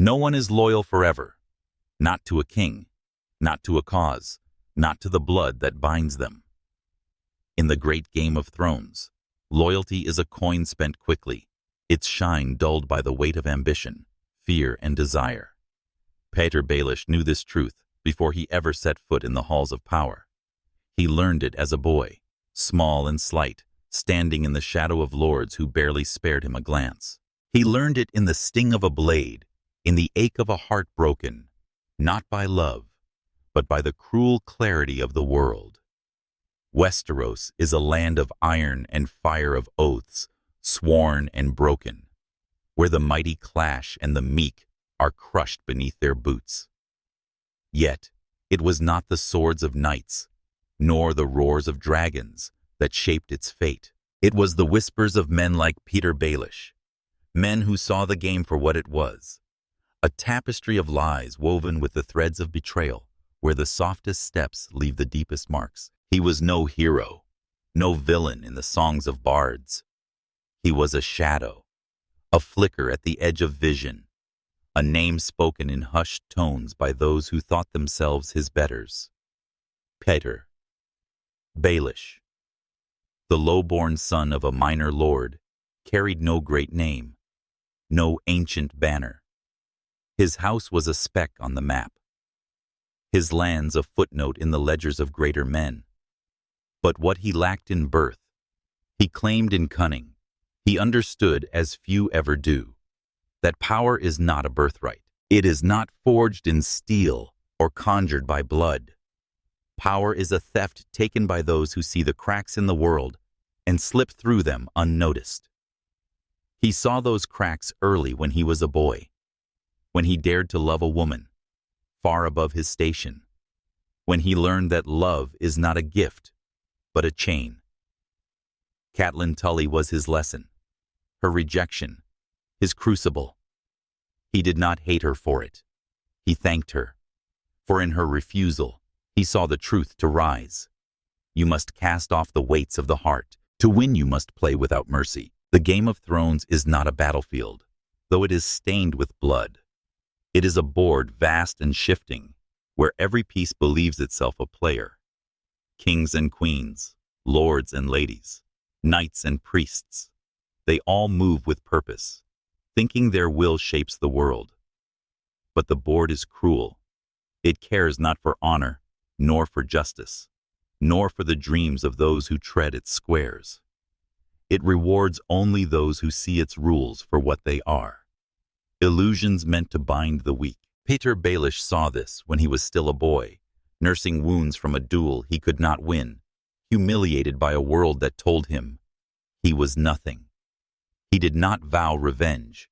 No one is loyal forever, not to a king, not to a cause, not to the blood that binds them. In the great Game of Thrones, loyalty is a coin spent quickly, its shine dulled by the weight of ambition, fear, and desire. Petyr Baelish knew this truth before he ever set foot in the halls of power. He learned it as a boy, small and slight, standing in the shadow of lords who barely spared him a glance. He learned it in the sting of a blade, in the ache of a heart broken, not by love, but by the cruel clarity of the world. Westeros is a land of iron and fire, of oaths, sworn and broken, where the mighty clash and the meek are crushed beneath their boots. Yet it was not the swords of knights, nor the roars of dragons that shaped its fate. It was the whispers of men like Petyr Baelish, men who saw the game for what it was, a tapestry of lies woven with the threads of betrayal, where the softest steps leave the deepest marks. He was no hero, no villain in the songs of bards. He was a shadow, a flicker at the edge of vision, a name spoken in hushed tones by those who thought themselves his betters. Petyr Baelish, the low-born son of a minor lord, carried no great name, no ancient banner. His house was a speck on the map, his lands a footnote in the ledgers of greater men. But what he lacked in birth, he claimed in cunning. He understood, as few ever do, that power is not a birthright. It is not forged in steel or conjured by blood. Power is a theft taken by those who see the cracks in the world and slip through them unnoticed. He saw those cracks early when he was a boy, when he dared to love a woman, far above his station, when he learned that love is not a gift, but a chain. Catelyn Tully was his lesson, her rejection, his crucible. He did not hate her for it. He thanked her, for in her refusal, he saw the truth to rise. You must cast off the weights of the heart. To win, you must play without mercy. The Game of Thrones is not a battlefield, though it is stained with blood. It is a board vast and shifting, where every piece believes itself a player. Kings and queens, lords and ladies, knights and priests, they all move with purpose, thinking their will shapes the world. But the board is cruel. It cares not for honor, nor for justice, nor for the dreams of those who tread its squares. It rewards only those who see its rules for what they are, illusions meant to bind the weak. Petyr Baelish saw this when he was still a boy, nursing wounds from a duel he could not win, humiliated by a world that told him he was nothing. He did not vow revenge,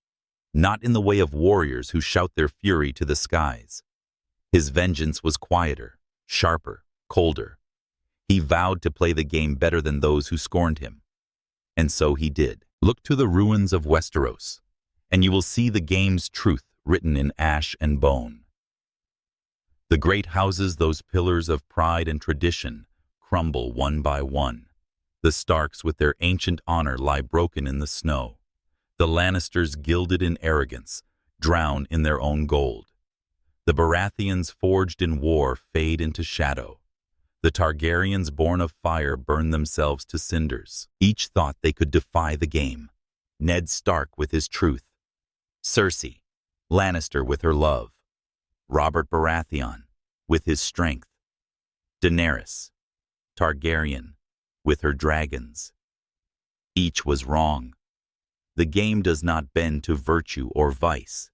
not in the way of warriors who shout their fury to the skies. His vengeance was quieter, sharper, colder. He vowed to play the game better than those who scorned him. And so he did. Look to the ruins of Westeros, and you will see the game's truth written in ash and bone. The great houses, those pillars of pride and tradition, crumble one by one. The Starks with their ancient honor lie broken in the snow. The Lannisters, gilded in arrogance, drown in their own gold. The Baratheons, forged in war, fade into shadow. The Targaryens, born of fire, burn themselves to cinders. Each thought they could defy the game. Ned Stark with his truth, Cersei Lannister with her love, Robert Baratheon with his strength, Daenerys Targaryen with her dragons. Each was wrong. The game does not bend to virtue or vice.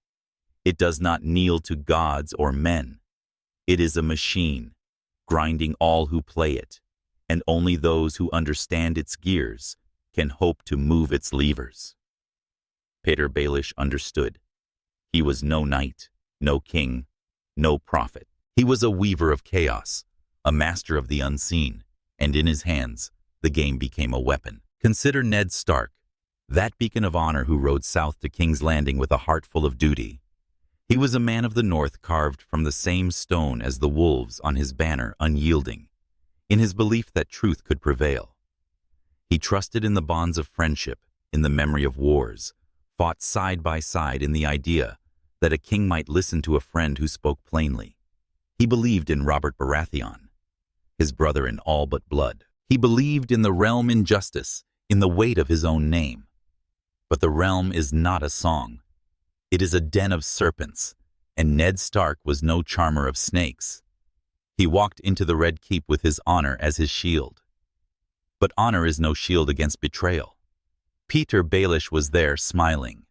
It does not kneel to gods or men. It is a machine, grinding all who play it, and only those who understand its gears can hope to move its levers. Petyr Baelish understood. He was no knight, no king, no prophet. He was a weaver of chaos, a master of the unseen, and in his hands, the game became a weapon. Consider Ned Stark, that beacon of honor who rode south to King's Landing with a heart full of duty. He was a man of the North, carved from the same stone as the wolves on his banner, unyielding, in his belief that truth could prevail. He trusted in the bonds of friendship, in the memory of wars, fought side by side in the idea that a king might listen to a friend who spoke plainly. He believed in Robert Baratheon, his brother in all but blood. He believed in the realm in justice, in the weight of his own name. But the realm is not a song. It is a den of serpents, and Ned Stark was no charmer of snakes. He walked into the Red Keep with his honor as his shield. But honor is no shield against betrayal. Petyr Baelish was there smiling,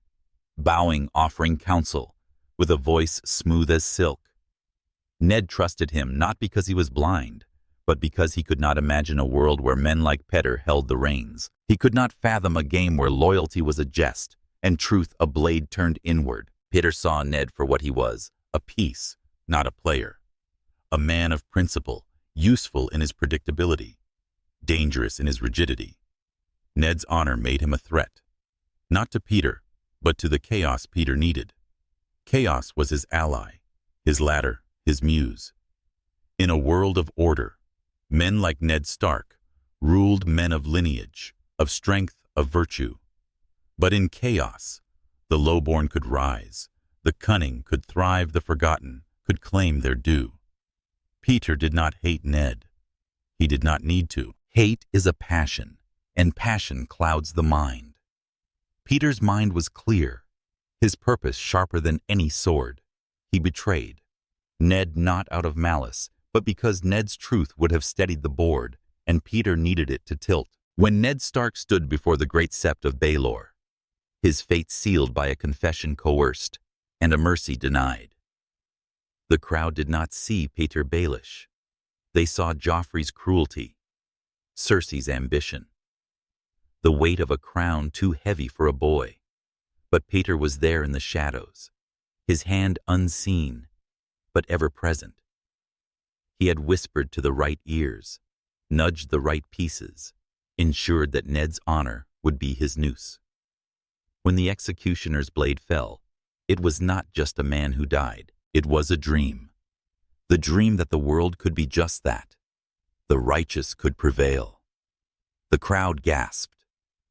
bowing, offering counsel, with a voice smooth as silk. Ned trusted him not because he was blind, but because he could not imagine a world where men like Petyr held the reins. He could not fathom a game where loyalty was a jest and truth a blade turned inward. Petyr saw Ned for what he was, a piece, not a player. A man of principle, useful in his predictability, dangerous in his rigidity. Ned's honor made him a threat, not to Petyr, but to the chaos Petyr needed. Chaos was his ally, his ladder, his muse. In a world of order, men like Ned Stark ruled men of lineage, of strength, of virtue. But in chaos, the lowborn could rise, the cunning could thrive, the forgotten could claim their due. Petyr did not hate Ned. He did not need to. Hate is a passion, and passion clouds the mind. Petyr's mind was clear, his purpose sharper than any sword. He betrayed Ned not out of malice, but because Ned's truth would have steadied the board, and Petyr needed it to tilt. When Ned Stark stood before the great sept of Baelor, his fate sealed by a confession coerced and a mercy denied, the crowd did not see Petyr Baelish. They saw Joffrey's cruelty, Cersei's ambition, the weight of a crown too heavy for a boy. But Petyr was there in the shadows, his hand unseen, but ever present. He had whispered to the right ears, nudged the right pieces, ensured that Ned's honor would be his noose. When the executioner's blade fell, it was not just a man who died. It was a dream. The dream that the world could be just that. The righteous could prevail. The crowd gasped.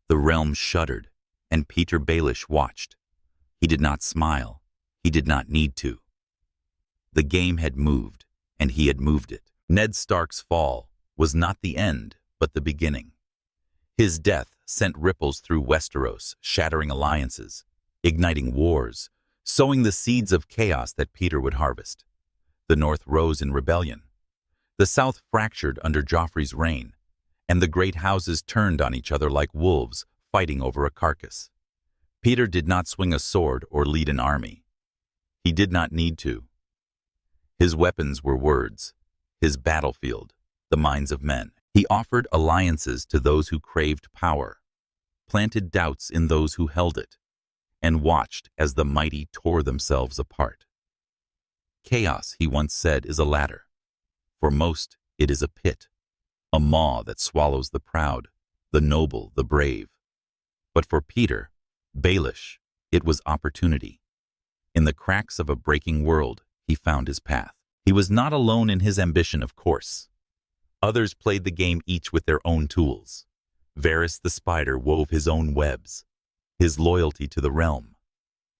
The realm shuddered, and Petyr Baelish watched. He did not smile. He did not need to. The game had moved, and he had moved it. Ned Stark's fall was not the end, but the beginning. His death sent ripples through Westeros, shattering alliances, igniting wars, sowing the seeds of chaos that Petyr would harvest. The North rose in rebellion. The South fractured under Joffrey's reign, and the great houses turned on each other like wolves fighting over a carcass. Petyr did not swing a sword or lead an army. He did not need to. His weapons were words, his battlefield, the minds of men. He offered alliances to those who craved power, planted doubts in those who held it, and watched as the mighty tore themselves apart. Chaos, he once said, is a ladder. For most, it is a pit, a maw that swallows the proud, the noble, the brave. But for Petyr Baelish, it was opportunity. In the cracks of a breaking world, he found his path. He was not alone in his ambition, of course. Others played the game, each with their own tools. Varys the spider wove his own webs, his loyalty to the realm,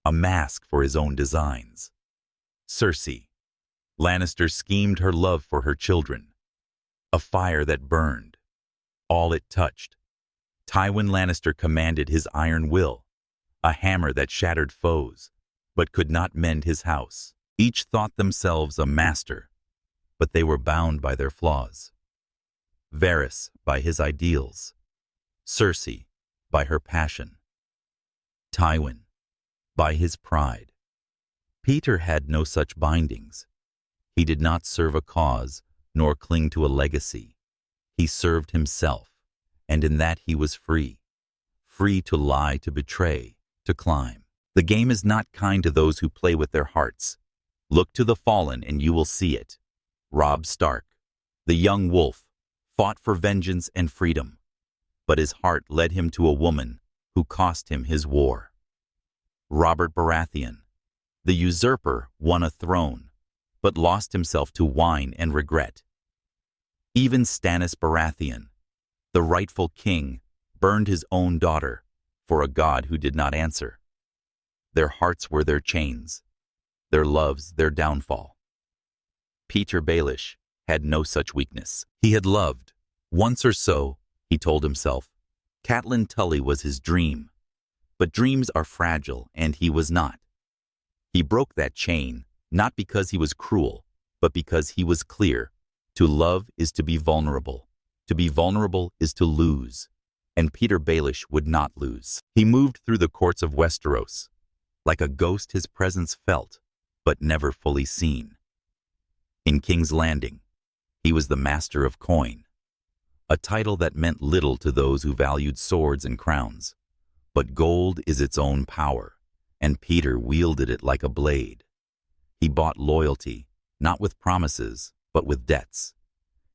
a mask for his own designs. Cersei Lannister schemed her love for her children, a fire that burned all it touched. Tywin Lannister commanded his iron will, a hammer that shattered foes, but could not mend his house. Each thought themselves a master, but they were bound by their flaws. Varys by his ideals, Cersei by her passion, Tywin by his pride. Petyr had no such bindings. He did not serve a cause, nor cling to a legacy. He served himself, and in that he was free. Free to lie, to betray, to climb. The game is not kind to those who play with their hearts. Look to the fallen and you will see it. Robb Stark, the young wolf, fought for vengeance and freedom, but his heart led him to a woman who cost him his war. Robert Baratheon, the usurper, won a throne, but lost himself to wine and regret. Even Stannis Baratheon, the rightful king, burned his own daughter for a god who did not answer. Their hearts were their chains, their loves, their downfall. Petyr Baelish had no such weakness. He had loved. Once or so, he told himself. Catelyn Tully was his dream. But dreams are fragile, and he was not. He broke that chain, not because he was cruel, but because he was clear. To love is to be vulnerable. To be vulnerable is to lose. And Petyr Baelish would not lose. He moved through the courts of Westeros. Like a ghost his presence felt, but never fully seen. In King's Landing, he was the master of coin, a title that meant little to those who valued swords and crowns. But gold is its own power, and Petyr wielded it like a blade. He bought loyalty, not with promises, but with debts.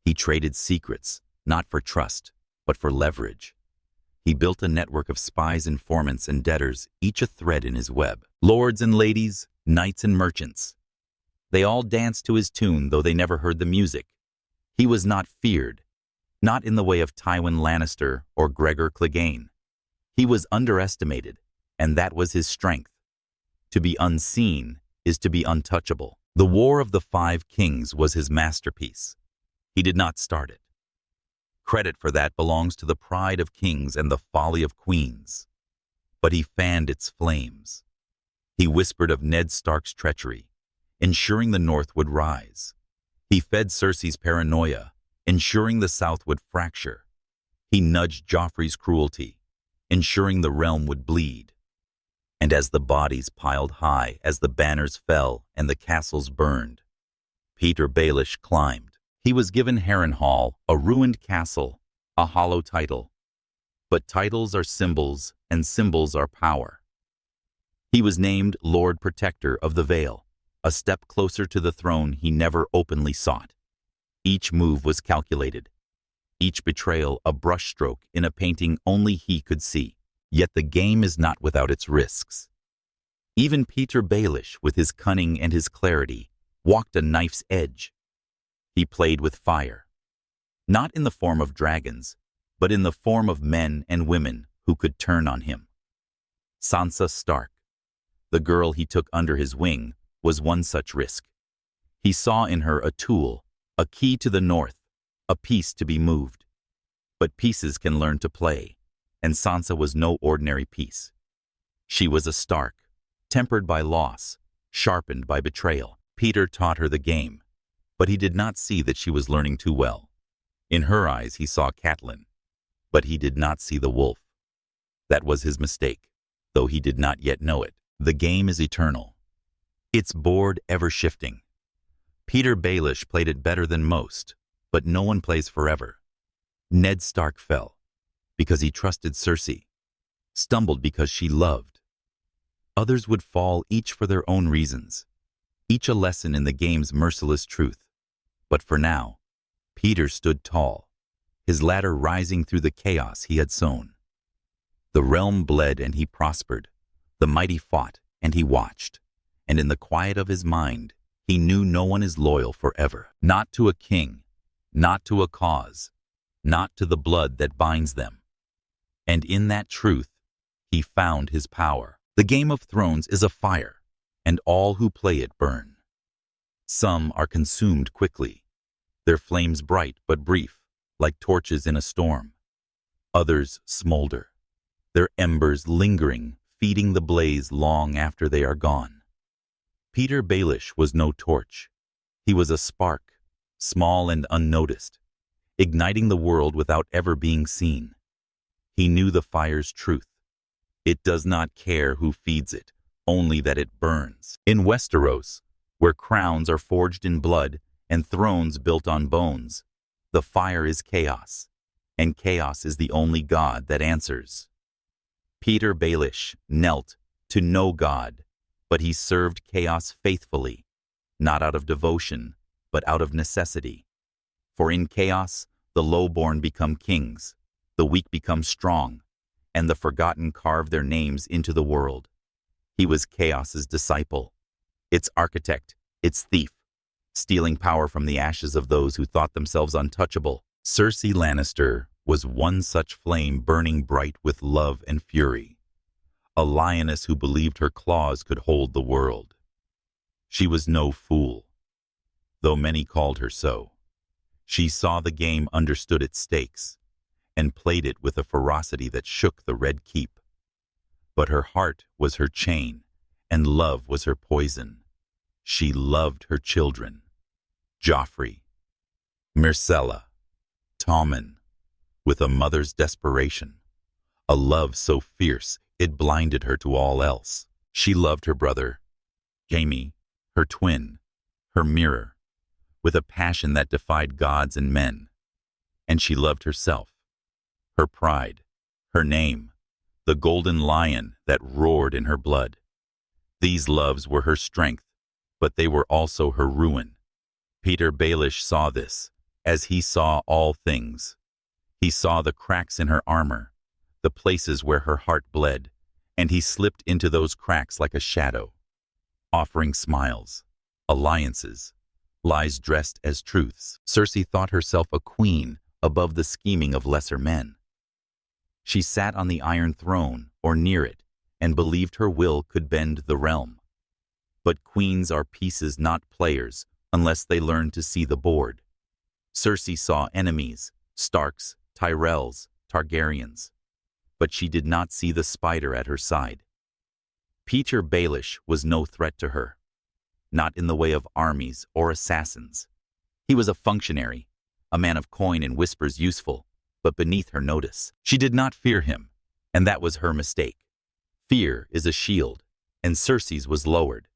He traded secrets, not for trust, but for leverage. He built a network of spies, informants, and debtors, each a thread in his web. Lords and ladies, knights and merchants. They all danced to his tune, though they never heard the music. He was not feared, not in the way of Tywin Lannister or Gregor Clegane. He was underestimated, and that was his strength. To be unseen is to be untouchable. The War of the Five Kings was his masterpiece. He did not start it. Credit for that belongs to the pride of kings and the folly of queens. But he fanned its flames. He whispered of Ned Stark's treachery, ensuring the North would rise. He fed Cersei's paranoia, ensuring the South would fracture. He nudged Joffrey's cruelty, ensuring the realm would bleed. And as the bodies piled high, as the banners fell and the castles burned, Petyr Baelish climbed. He was given Harrenhal, a ruined castle, a hollow title. But titles are symbols, and symbols are power. He was named Lord Protector of the Vale, a step closer to the throne he never openly sought. Each move was calculated, each betrayal a brushstroke in a painting only he could see. Yet the game is not without its risks. Even Petyr Baelish, with his cunning and his clarity, walked a knife's edge. He played with fire, not in the form of dragons, but in the form of men and women who could turn on him. Sansa Stark, the girl he took under his wing, was one such risk. He saw in her a tool, a key to the North, a piece to be moved. But pieces can learn to play, and Sansa was no ordinary piece. She was a Stark, tempered by loss, sharpened by betrayal. Petyr taught her the game, but he did not see that she was learning too well. In her eyes he saw Catelyn, but he did not see the wolf. That was his mistake, though he did not yet know it. The game is eternal. Its board ever-shifting. Petyr Baelish played it better than most, but no one plays forever. Ned Stark fell because he trusted Cersei, stumbled because she loved. Others would fall, each for their own reasons, each a lesson in the game's merciless truth. But for now, Petyr stood tall, his ladder rising through the chaos he had sown. The realm bled and he prospered. The mighty fought and he watched. And in the quiet of his mind, he knew no one is loyal forever. Not to a king, not to a cause, not to the blood that binds them. And in that truth, he found his power. The Game of Thrones is a fire, and all who play it burn. Some are consumed quickly, their flames bright but brief, like torches in a storm. Others smolder, their embers lingering, feeding the blaze long after they are gone. Petyr Baelish was no torch. He was a spark, small and unnoticed, igniting the world without ever being seen. He knew the fire's truth. It does not care who feeds it, only that it burns. In Westeros, where crowns are forged in blood and thrones built on bones, the fire is chaos, and chaos is the only God that answers. Petyr Baelish knelt to no God, but he served chaos faithfully, not out of devotion, but out of necessity. For in chaos, the lowborn become kings, the weak become strong, and the forgotten carve their names into the world. He was chaos's disciple, its architect, its thief, stealing power from the ashes of those who thought themselves untouchable. Cersei Lannister was one such flame burning bright with love and fury, a lioness who believed her claws could hold the world. She was no fool, though many called her so. She saw the game, understood its stakes, and played it with a ferocity that shook the Red Keep. But her heart was her chain, and love was her poison. She loved her children. Joffrey, Myrcella, Tommen, with a mother's desperation. A love so fierce it blinded her to all else. She loved her brother, Jaime, her twin, her mirror, with a passion that defied gods and men. And she loved herself, her pride, her name, the golden lion that roared in her blood. These loves were her strength, but they were also her ruin. Petyr Baelish saw this, as he saw all things. He saw the cracks in her armor, the places where her heart bled, and he slipped into those cracks like a shadow, offering smiles, alliances, lies dressed as truths. Cersei thought herself a queen above the scheming of lesser men. She sat on the Iron Throne, or near it, and believed her will could bend the realm. But queens are pieces, not players, unless they learn to see the board. Cersei saw enemies, Starks, Tyrells, Targaryens, but she did not see the spider at her side. Petyr Baelish was no threat to her, not in the way of armies or assassins. He was a functionary, a man of coin and whispers, useful, but beneath her notice. She did not fear him, and that was her mistake. Fear is a shield, and Cersei's was lowered.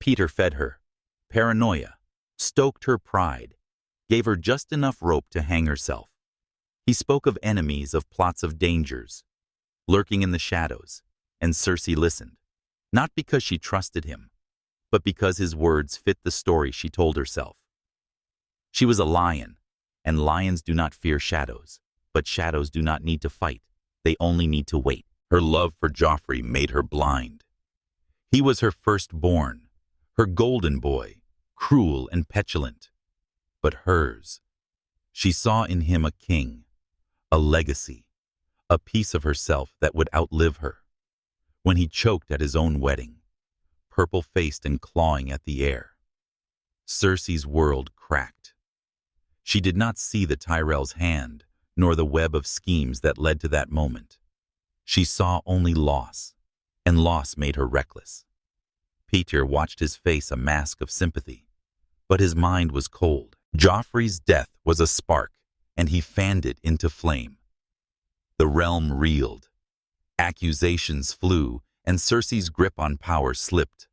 Petyr fed her paranoia, stoked her pride, gave her just enough rope to hang herself. He spoke of enemies, of plots, of dangers, lurking in the shadows, and Cersei listened, not because she trusted him, but because his words fit the story she told herself. She was a lion, and lions do not fear shadows, but shadows do not need to fight, they only need to wait. Her love for Joffrey made her blind. He was her firstborn, her golden boy, cruel and petulant. But hers, she saw in him a king, a legacy, a piece of herself that would outlive her. When he choked at his own wedding, purple-faced and clawing at the air, Cersei's world cracked. She did not see the Tyrell's hand, nor the web of schemes that led to that moment. She saw only loss, and loss made her reckless. Petyr watched his face, a mask of sympathy, but his mind was cold. Joffrey's death was a spark, and he fanned it into flame. The realm reeled. Accusations flew, and Cersei's grip on power slipped.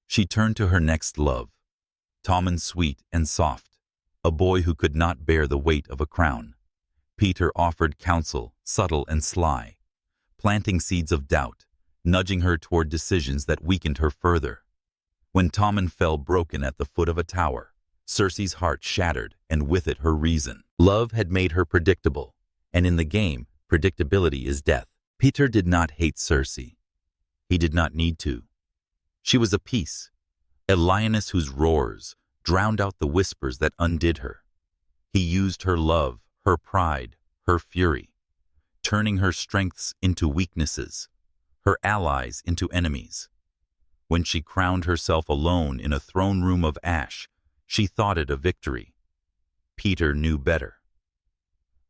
She turned to her next love, Tommen, sweet and soft, a boy who could not bear the weight of a crown. Petyr offered counsel, subtle and sly, planting seeds of doubt, nudging her toward decisions that weakened her further. When Tommen fell broken at the foot of a tower, Cersei's heart shattered, and with it her reason. Love had made her predictable, and in the game, predictability is death. Petyr did not hate Cersei. He did not need to. She was a piece, a lioness whose roars drowned out the whispers that undid her. He used her love, her pride, her fury, turning her strengths into weaknesses, her allies into enemies. When she crowned herself alone in a throne room of ash, she thought it a victory. Petyr knew better.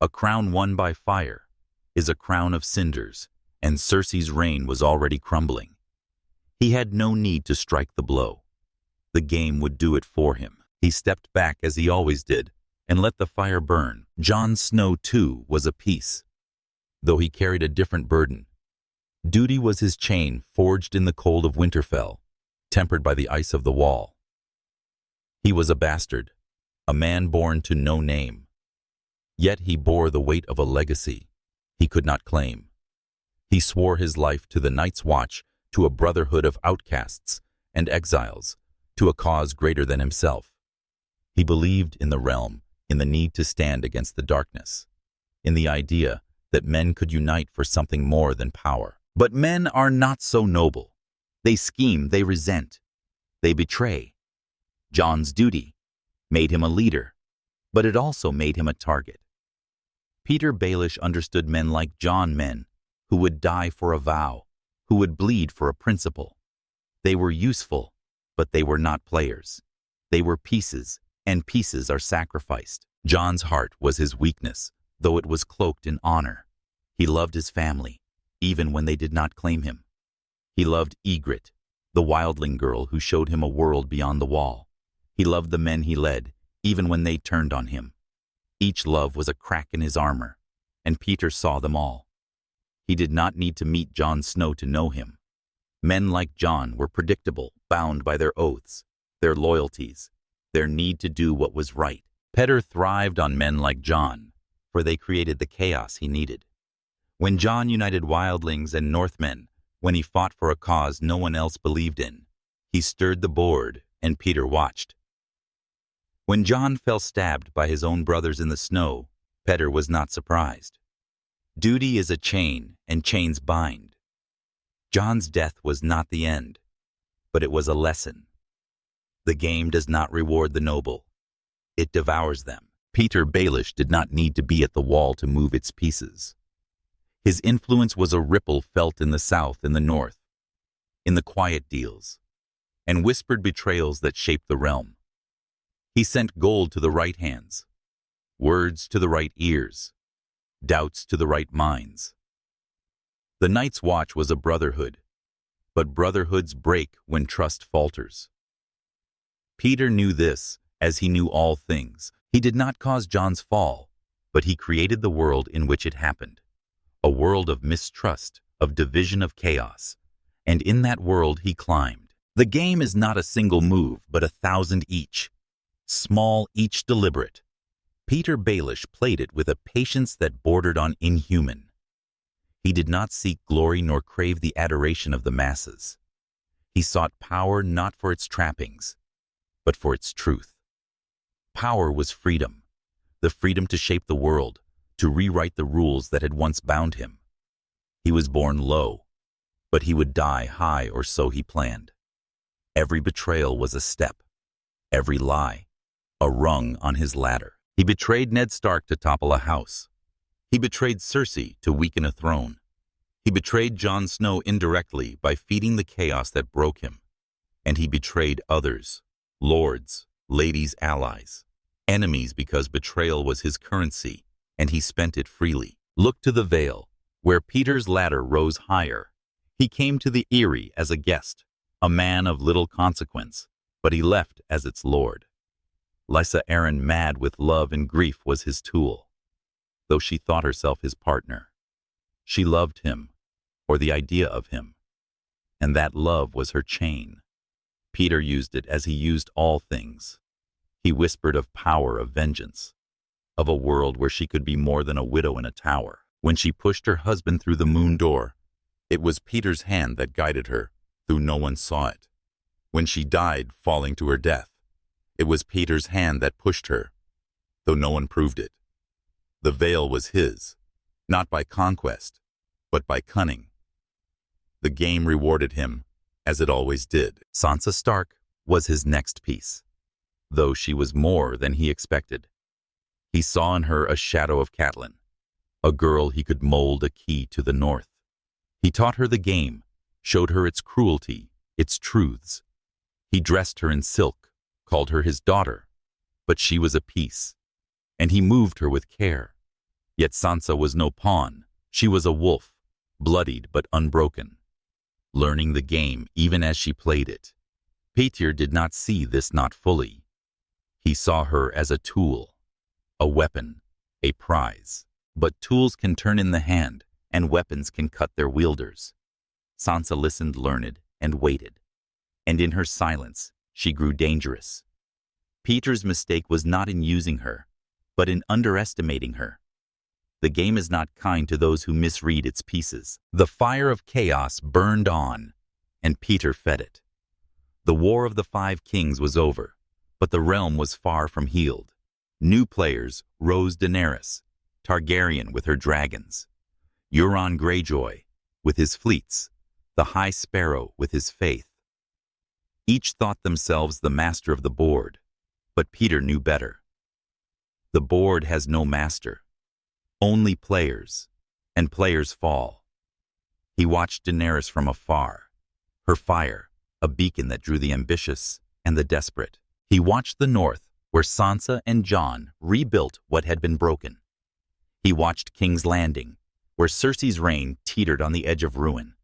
A crown won by fire is a crown of cinders, and Cersei's reign was already crumbling. He had no need to strike the blow. The game would do it for him. He stepped back as he always did, and let the fire burn. Jon Snow, too, was a piece, though he carried a different burden. Duty was his chain, forged in the cold of Winterfell, tempered by the ice of the Wall. He was a bastard, a man born to no name. Yet he bore the weight of a legacy he could not claim. He swore his life to the Night's Watch, to a brotherhood of outcasts and exiles, to a cause greater than himself. He believed in the realm, in the need to stand against the darkness, in the idea that men could unite for something more than power. But men are not so noble. They scheme, they resent, they betray. Jon's duty made him a leader, but it also made him a target. Petyr Baelish understood men like Jon, men who would die for a vow, who would bleed for a principle. They were useful, But they were not players. They were pieces, and pieces are sacrificed. Jon's heart was his weakness, though it was cloaked in honor. He loved his family, even when they did not claim him. He loved Ygritte, the wildling girl who showed him a world beyond the wall. He loved the men he led, even when they turned on him. Each love was a crack in his armor, and Petyr saw them all. He did not need to meet Jon Snow to know him. Men like Jon were predictable, bound by their oaths, their loyalties, their need to do what was right. Petyr thrived on men like Jon, for they created the chaos he needed. When Jon united wildlings and Northmen, when he fought for a cause no one else believed in, he stirred the board, and Petyr watched. When Jon fell stabbed by his own brothers in the snow, Petyr was not surprised. Duty is a chain, and chains bind. Jon's death was not the end, but it was a lesson. The game does not reward the noble. It devours them. Petyr Baelish did not need to be at the wall to move its pieces. His influence was a ripple felt in the south and the north, in the quiet deals, and whispered betrayals that shaped the realm. He sent gold to the right hands, words to the right ears, doubts to the right minds. The Night's Watch was a brotherhood, but brotherhoods break when trust falters. Petyr knew this, as he knew all things. He did not cause Jon's fall, but he created the world in which it happened. A world of mistrust, of division, of chaos. And in that world he climbed. The game is not a single move, but 1,000 each. Small, each deliberate. Petyr Baelish played it with a patience that bordered on inhuman. He did not seek glory nor crave the adoration of the masses. He sought power not for its trappings, but for its truth. Power was freedom, the freedom to shape the world, to rewrite the rules that had once bound him. He was born low, but he would die high, or so he planned. Every betrayal was a step, every lie, a rung on his ladder. He betrayed Ned Stark to topple a house. He betrayed Cersei to weaken a throne. He betrayed Jon Snow indirectly by feeding the chaos that broke him. And he betrayed others, lords, ladies, allies, enemies, because betrayal was his currency, and he spent it freely. Look to the Vale, where Petyr's ladder rose higher. He came to the Eyrie as a guest, a man of little consequence, but he left as its lord. Lysa Arryn, mad with love and grief, was his tool, though she thought herself his partner. She loved him, or the idea of him, and that love was her chain. Petyr used it as he used all things. He whispered of power, of vengeance, of a world where she could be more than a widow in a tower. When she pushed her husband through the moon door, it was Petyr's hand that guided her, though no one saw it. When she died, falling to her death, it was Petyr's hand that pushed her, though no one proved it. The Vale was his, not by conquest, but by cunning. The game rewarded him, as it always did. Sansa Stark was his next piece, though she was more than he expected. He saw in her a shadow of Catelyn, a girl he could mold a key to the north. He taught her the game, showed her its cruelty, its truths. He dressed her in silk, called her his daughter, but she was a piece, and he moved her with care. Yet Sansa was no pawn. She was a wolf, bloodied but unbroken, learning the game even as she played it. Petyr did not see this, not fully. He saw her as a tool, a weapon, a prize. But tools can turn in the hand, and weapons can cut their wielders. Sansa listened, learned, and waited. And in her silence, she grew dangerous. Petyr's mistake was not in using her, but in underestimating her. The game is not kind to those who misread its pieces. The fire of chaos burned on, and Petyr fed it. The War of the Five Kings was over, but the realm was far from healed. New players rose: Daenerys, Targaryen with her dragons, Euron Greyjoy with his fleets, the High Sparrow with his faith. Each thought themselves the master of the board, but Petyr knew better. The board has no master, only players, and players fall. He watched Daenerys from afar, her fire, a beacon that drew the ambitious and the desperate. He watched the north, where Sansa and Jon rebuilt what had been broken. He watched King's Landing, where Cersei's reign teetered on the edge of ruin,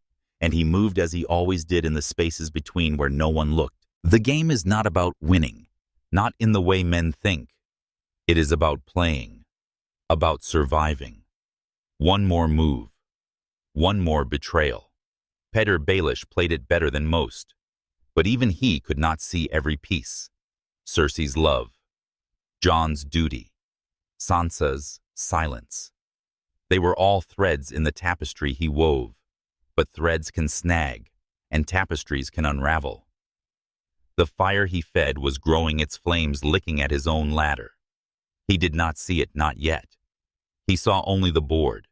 and he moved as he always did in the spaces between where no one looked. The game is not about winning, not in the way men think. It is about playing, about surviving. One more move, one more betrayal. Petyr Baelish played it better than most, but even he could not see every piece. Cersei's love, Jon's duty, Sansa's silence. They were all threads in the tapestry he wove, but threads can snag, and tapestries can unravel. The fire he fed was growing its flames, licking at his own ladder. He did not see it, not yet. He saw only the board,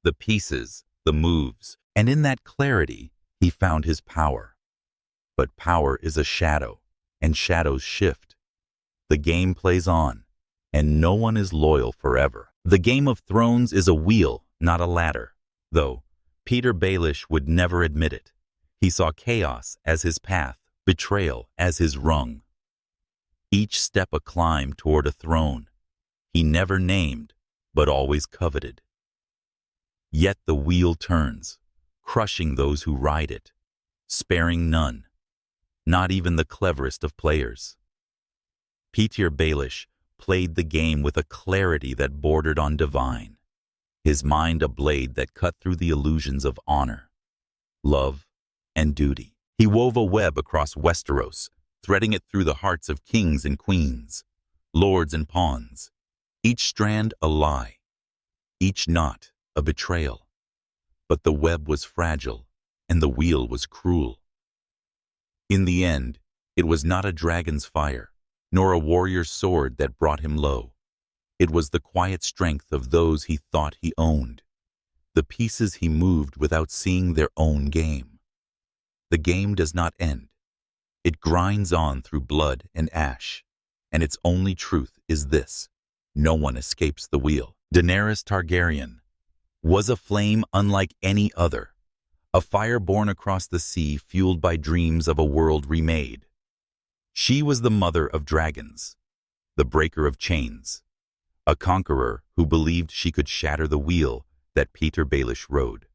the pieces, the moves, and in that clarity, he found his power. But power is a shadow, and shadows shift. The game plays on, and no one is loyal forever. The Game of Thrones is a wheel, not a ladder, though Petyr Baelish would never admit it. He saw chaos as his path, betrayal as his rung. Each step a climb toward a throne he never named, but always coveted. Yet the wheel turns, crushing those who ride it, sparing none, not even the cleverest of players. Petyr Baelish played the game with a clarity that bordered on divine, his mind a blade that cut through the illusions of honor, love, and duty. He wove a web across Westeros, threading it through the hearts of kings and queens, lords and pawns, each strand a lie, each knot a betrayal. But the web was fragile, and the wheel was cruel. In the end, it was not a dragon's fire, nor a warrior's sword that brought him low. It was the quiet strength of those he thought he owned, the pieces he moved without seeing their own game. The game does not end. It grinds on through blood and ash, and its only truth is this: no one escapes the wheel. Daenerys Targaryen was a flame unlike any other, a fire born across the sea fueled by dreams of a world remade. She was the mother of dragons, the breaker of chains, a conqueror who believed she could shatter the wheel that Petyr Baelish rode.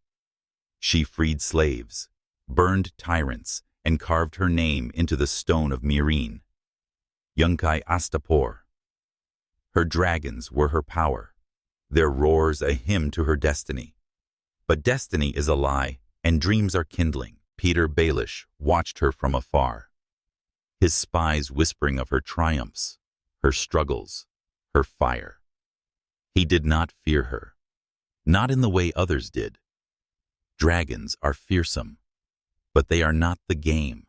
She freed slaves, burned tyrants, and carved her name into the stone of Meereen. Yunkai Astapor. Her dragons were her power, their roars a hymn to her destiny. But destiny is a lie, and dreams are kindling. Petyr Baelish watched her from afar, his spies whispering of her triumphs, her struggles, her fire. He did not fear her, not in the way others did. Dragons are fearsome, but they are not the game.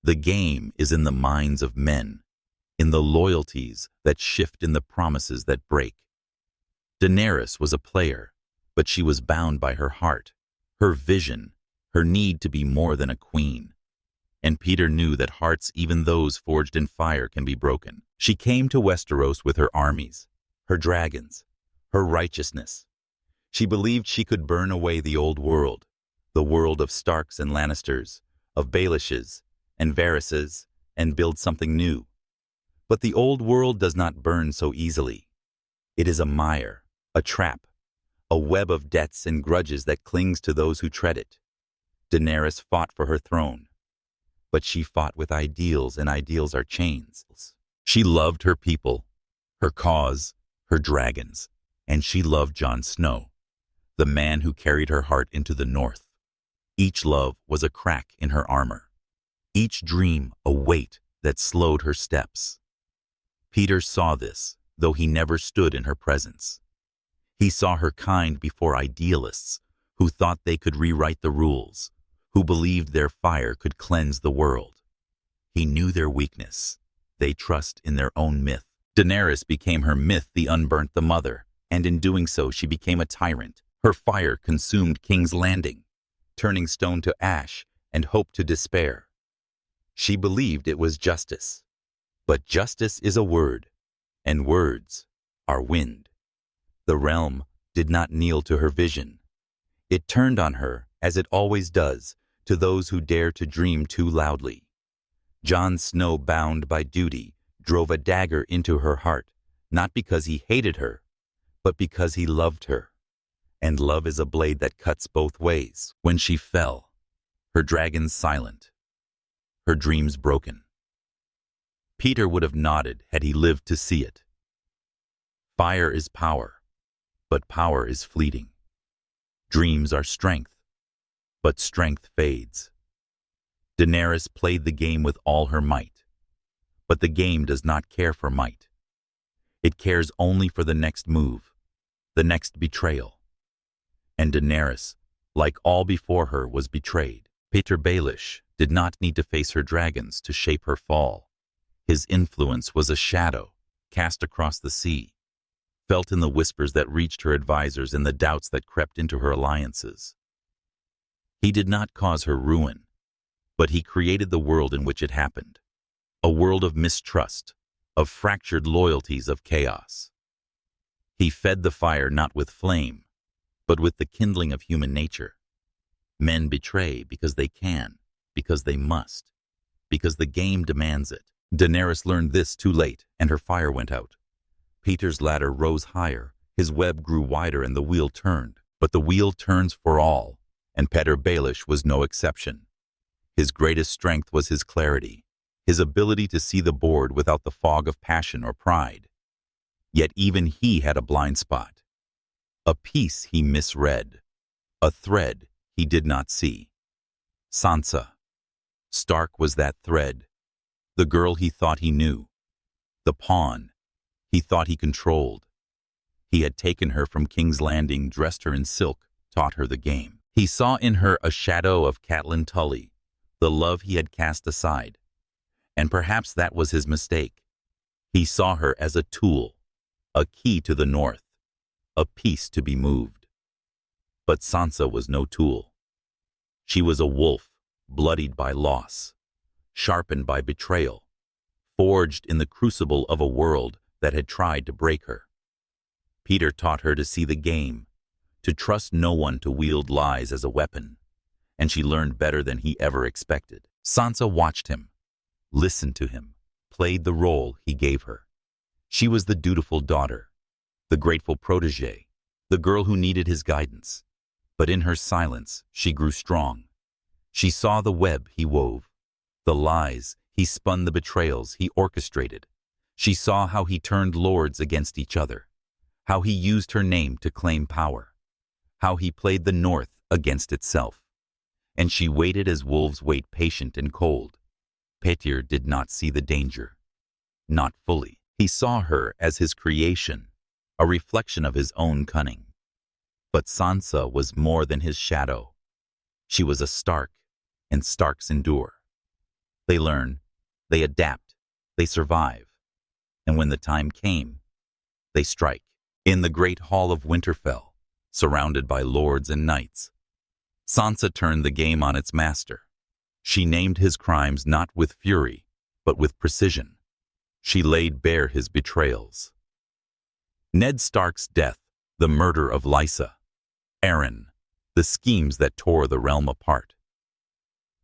The game is in the minds of men, in the loyalties that shift, in the promises that break. Daenerys was a player, but she was bound by her heart, her vision, her need to be more than a queen. And Petyr knew that hearts, even those forged in fire, can be broken. She came to Westeros with her armies, her dragons, her righteousness. She believed she could burn away the old world, the world of Starks and Lannisters, of Baelishes and Varys's, and build something new. But the old world does not burn so easily. It is a mire, a trap, a web of debts and grudges that clings to those who tread it. Daenerys fought for her throne, but she fought with ideals, and ideals are chains. She loved her people, her cause, her dragons, and she loved Jon Snow, the man who carried her heart into the north. Each love was a crack in her armor, each dream a weight that slowed her steps. Petyr saw this, though he never stood in her presence. He saw her kind before idealists who thought they could rewrite the rules, who believed their fire could cleanse the world. He knew their weakness. They trust in their own myth. Daenerys became her myth, the unburnt, the mother, and in doing so she became a tyrant. Her fire consumed King's Landing, turning stone to ash and hope to despair. She believed it was justice. But justice is a word, and words are wind. The realm did not kneel to her vision. It turned on her, as it always does, to those who dare to dream too loudly. Jon Snow, bound by duty, drove a dagger into her heart, not because he hated her, but because he loved her. And love is a blade that cuts both ways. When she fell, her dragons silent, her dreams broken. Petyr would have nodded had he lived to see it. Fire is power, but power is fleeting. Dreams are strength, but strength fades. Daenerys played the game with all her might, but the game does not care for might. It cares only for the next move, the next betrayal. And Daenerys, like all before her, was betrayed. Petyr Baelish did not need to face her dragons to shape her fall. His influence was a shadow cast across the sea, felt in the whispers that reached her advisors and the doubts that crept into her alliances. He did not cause her ruin, but he created the world in which it happened, a world of mistrust, of fractured loyalties, of chaos. He fed the fire not with flame, but with the kindling of human nature. Men betray because they can, because they must, because the game demands it. Daenerys learned this too late, and her fire went out. Petyr's ladder rose higher, his web grew wider, and the wheel turned. But the wheel turns for all, and Petyr Baelish was no exception. His greatest strength was his clarity, his ability to see the board without the fog of passion or pride. Yet even he had a blind spot, a piece he misread, a thread he did not see. Sansa. Stark was that thread, the girl he thought he knew, the pawn he thought he controlled. He had taken her from King's Landing, dressed her in silk, taught her the game. He saw in her a shadow of Catelyn Tully, the love he had cast aside. And perhaps that was his mistake. He saw her as a tool, a key to the north, a piece to be moved. But Sansa was no tool. She was a wolf, bloodied by loss, sharpened by betrayal, forged in the crucible of a world that had tried to break her. Petyr taught her to see the game, to trust no one, to wield lies as a weapon, and she learned better than he ever expected. Sansa watched him, listened to him, played the role he gave her. She was the dutiful daughter, the grateful protégé, the girl who needed his guidance. But in her silence, she grew strong. She saw the web he wove, the lies he spun, the betrayals he orchestrated. She saw how he turned lords against each other, how he used her name to claim power, how he played the North against itself. And she waited as wolves wait, patient and cold. Petyr did not see the danger. Not fully. He saw her as his creation, a reflection of his own cunning. But Sansa was more than his shadow. She was a Stark, and Starks endure. They learn, they adapt, they survive. And when the time came, they strike. In the great hall of Winterfell, surrounded by lords and knights, Sansa turned the game on its master. She named his crimes not with fury, but with precision. She laid bare his betrayals. Ned Stark's death, the murder of Lysa, Aeryn, the schemes that tore the realm apart.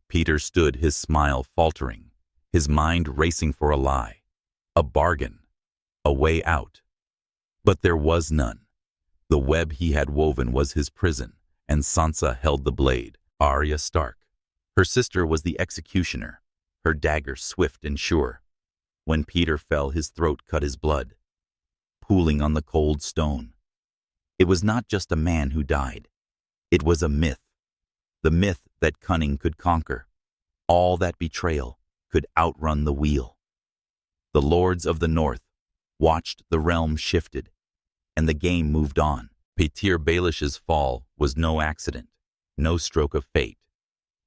Petyr stood, his smile faltering, his mind racing for a lie, a bargain, a way out. But there was none. The web he had woven was his prison, and Sansa held the blade. Arya Stark. Her sister was the executioner, her dagger swift and sure. When Petyr fell, his throat cut his blood, pooling on the cold stone. It was not just a man who died. It was a myth. The myth that cunning could conquer. All that betrayal could outrun the wheel. The lords of the North watched the realm shifted, and the game moved on. Petyr Baelish's fall was no accident, no stroke of fate.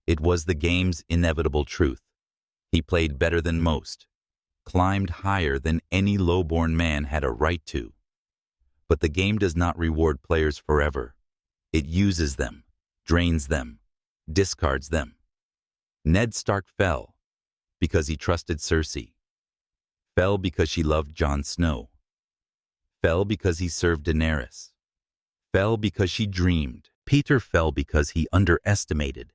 It was the game's inevitable truth. He played better than most, climbed higher than any low-born man had a right to. But the game does not reward players forever. It uses them, drains them, discards them. Ned Stark fell because he trusted Cersei, fell because she loved Jon Snow, fell because he served Daenerys, fell because she dreamed. Petyr fell because he underestimated,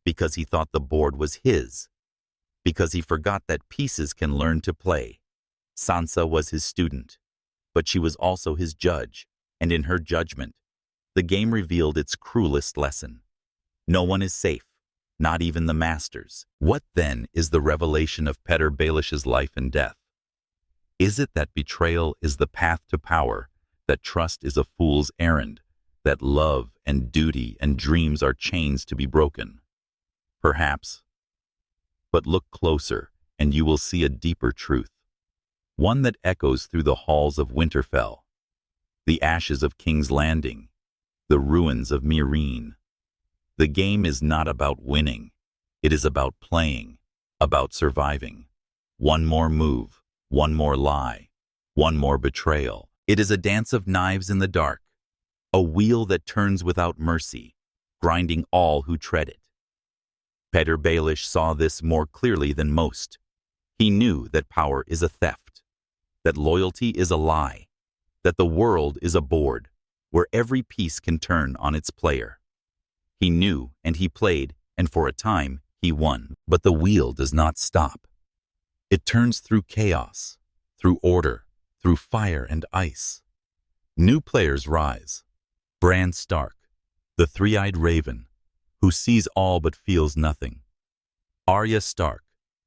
because he thought the board was his, because he forgot that pieces can learn to play. Sansa was his student, but she was also his judge, and in her judgment, the game revealed its cruelest lesson. No one is safe, not even the masters. What then is the revelation of Petyr Baelish's life and death? Is it that betrayal is the path to power, that trust is a fool's errand, that love and duty and dreams are chains to be broken? Perhaps. But look closer, and you will see a deeper truth, one that echoes through the halls of Winterfell, the ashes of King's Landing, the ruins of Meereen. The game is not about winning. It is about playing, about surviving. One more move, one more lie, one more betrayal. It is a dance of knives in the dark, a wheel that turns without mercy, grinding all who tread it. Petyr Baelish saw this more clearly than most. He knew that power is a theft, that loyalty is a lie, that the world is a board where every piece can turn on its player. He knew, and he played, and for a time he won. But the wheel does not stop. It turns through chaos, through order, through fire and ice. New players rise. Bran Stark, the three-eyed raven, who sees all but feels nothing. Arya Stark,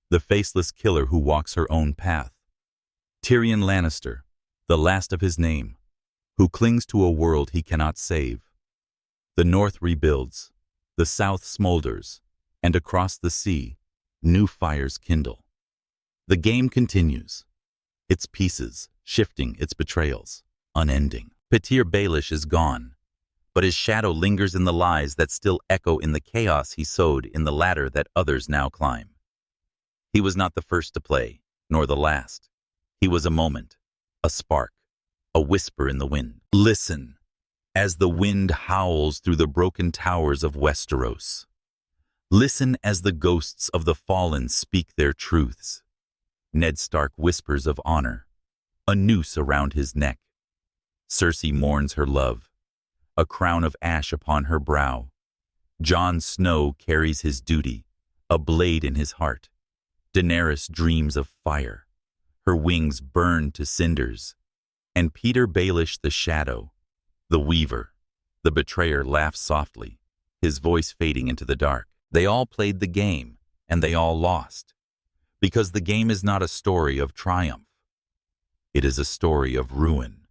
the faceless killer who walks her own path. Tyrion Lannister, the last of his name, who clings to a world he cannot save. The North rebuilds, the South smolders, and across the sea, new fires kindle. The game continues, its pieces shifting, its betrayals unending. Petyr Baelish is gone, but his shadow lingers in the lies that still echo in the chaos he sowed in the ladder that others now climb. He was not the first to play, nor the last. He was a moment, a spark, a whisper in the wind. Listen, as the wind howls through the broken towers of Westeros. Listen as the ghosts of the fallen speak their truths. Ned Stark whispers of honor, a noose around his neck. Cersei mourns her love, a crown of ash upon her brow. Jon Snow carries his duty, a blade in his heart. Daenerys dreams of fire, her wings burn to cinders. And Petyr Baelish the Shadow, the Weaver, the betrayer, laughs softly, his voice fading into the dark. They all played the game, and they all lost. Because the game is not a story of triumph. It is a story of ruin,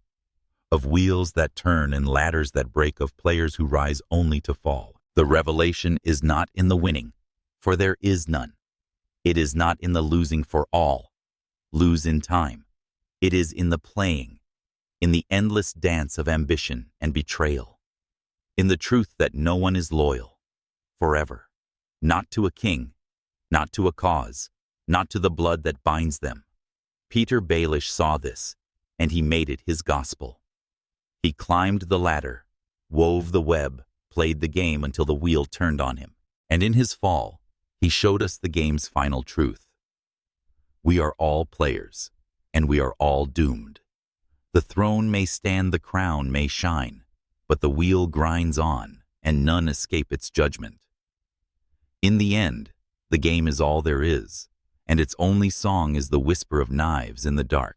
of wheels that turn and ladders that break, of players who rise only to fall. The revelation is not in the winning, for there is none. It is not in the losing, for all lose in time. It is in the playing, in the endless dance of ambition and betrayal, in the truth that no one is loyal forever, not to a king, not to a cause, not to the blood that binds them. Petyr Baelish saw this, and he made it his gospel. He climbed the ladder, wove the web, played the game until the wheel turned on him, and in his fall, he showed us the game's final truth. We are all players, and we are all doomed. The throne may stand, the crown may shine, but the wheel grinds on, and none escape its judgment. In the end, the game is all there is, and its only song is the whisper of knives in the dark.